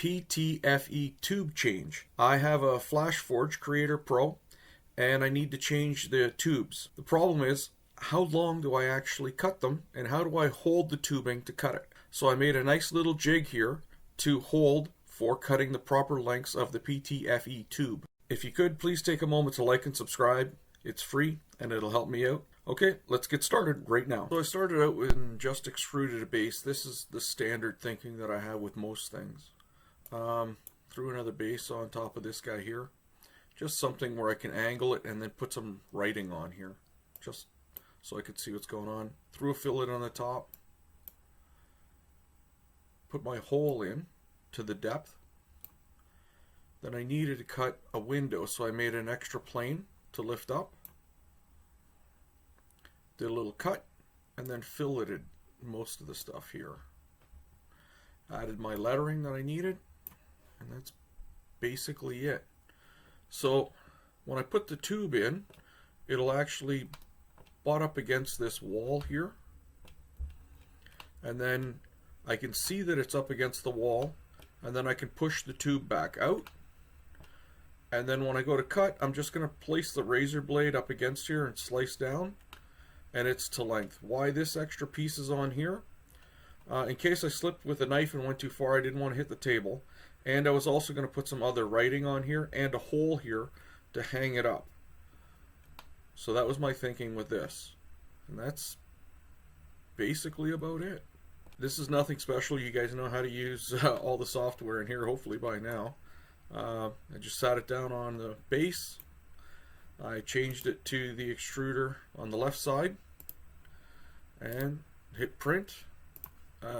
PTFE tube change. I have a FLASHFORGE Creator Pro and I need to change the tubes. The problem is, how long do I actually cut them and how do I hold the tubing to cut it? So I made a nice little jig here to hold for cutting the proper lengths of the PTFE tube. If you could, please take a moment to like and subscribe. It's free and it'll help me out. Okay, let's get started right now. So I started out with just extruded a base. This is the standard thinking that I have with most things. Threw another base on top of this guy here. Just something where I can angle it and then put some writing on here. Just so I could see what's going on. Threw a fillet on the top. Put my hole in to the depth. Then I needed to cut a window, so I made an extra plane to lift up. Did a little cut and then filleted most of the stuff here. Added my lettering that I needed, and that's basically it. So when I put the tube in, it'll actually butt up against this wall here, and then I can see that it's up against the wall, and then I can push the tube back out. And then when I go to cut, I'm just going to place the razor blade up against here and slice down, and it's to length. Why this extra piece is on here? In case I slipped with a knife and went too far, I didn't want to hit the table. And I was also going to put some other writing on here and a hole here to hang it up. So that was my thinking with this. And that's basically about it. This is nothing special. You guys know how to use all the software in here, hopefully by now. I just sat it down on the base. I changed it to the extruder on the left side and hit print.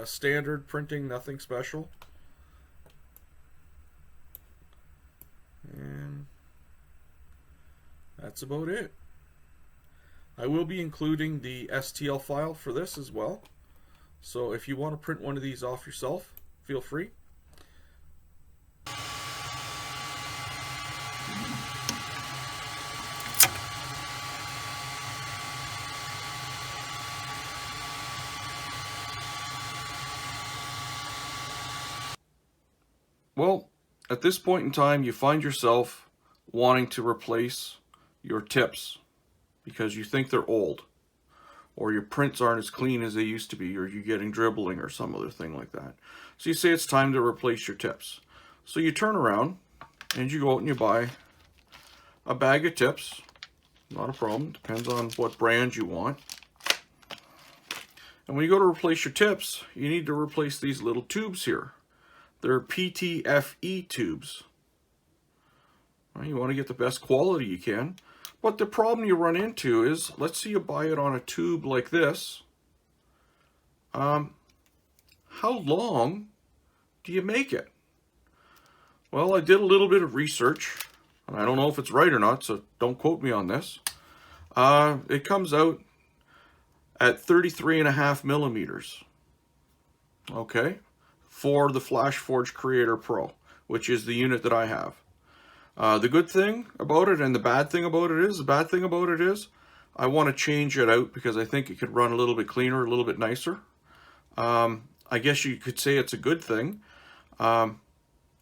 Standard printing, nothing special. And that's about it. I will be including the STL file for this as well. So if you want to print one of these off yourself, feel free. Well, at this point in time, you find yourself wanting to replace your tips because you think they're old, or your prints aren't as clean as they used to be, or you're getting dribbling or some other thing like that. So you say it's time to replace your tips. So you turn around and you go out and you buy a bag of tips. Not a problem, depends on what brand you want. And when you go to replace your tips, you need to replace these little tubes here. They're PTFE tubes. Well, you want to get the best quality you can. But the problem you run into is, let's say you buy it on a tube like this. How long do you make it? Well, I did a little bit of research, and I don't know if it's right or not, so don't quote me on this. It comes out at 33.5 millimeters. Okay, for the FLASHFORGE Creator Pro, which is the unit that I have. The good thing about it and the bad thing about it is, I want to change it out because I think it could run a little bit cleaner, a little bit nicer. I guess you could say it's a good thing. I've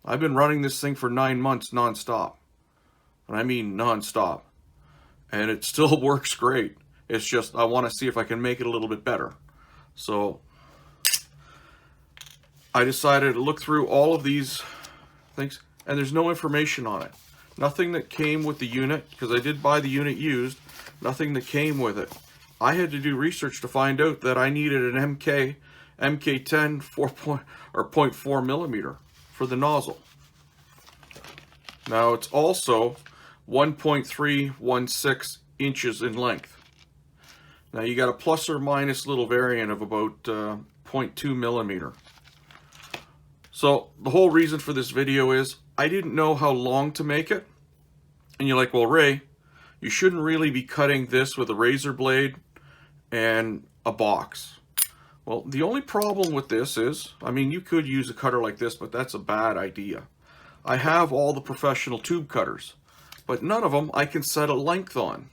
been running this thing for 9 months non-stop. And I mean non-stop. And it still works great. It's just I want to see if I can make it a little bit better. So I decided to look through all of these things, and there's no information on it. Nothing that came with the unit, because I did buy the unit used, nothing that came with it. I had to do research to find out that I needed an MK10 0.4 millimeter for the nozzle. Now it's also 1.316 inches in length. Now you got a plus or minus little variant of about 0.2 millimeter. So the whole reason for this video is I didn't know how long to make it. And you're like, well, Ray, you shouldn't really be cutting this with a razor blade and a box. Well, the only problem with this is, I mean, you could use a cutter like this, but that's a bad idea. I have all the professional tube cutters, but none of them I can set a length on.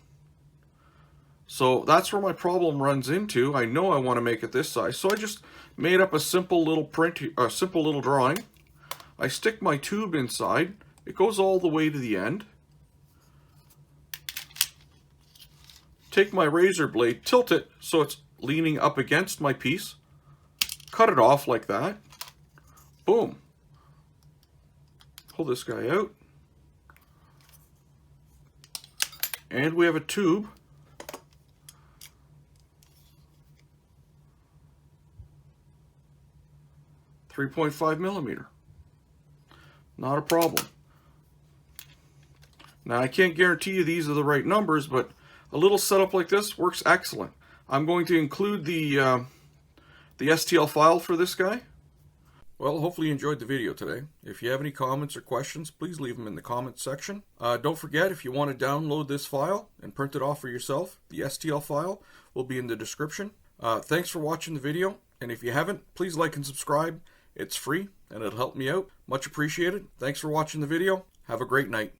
So that's where my problem runs into. I know I want to make it this size, so I just made up a simple little print, a simple little drawing. I stick my tube inside. It goes all the way to the end. Take my razor blade, tilt it so it's leaning up against my piece. Cut it off like that. Boom. Pull this guy out. And we have a tube. .5mm. Not a problem. Now I can't guarantee you these are the right numbers, but a little setup like this works excellent. I'm going to include the STL file for this guy. Well, hopefully you enjoyed the video today. If you have any comments or questions, please leave them in the comments section. Don't forget, if you want to download this file and print it off for yourself, the STL file will be in the description. Thanks for watching the video, and if you haven't, please like and subscribe. It's free, and it'll help me out. Much appreciated. Thanks for watching the video. Have a great night.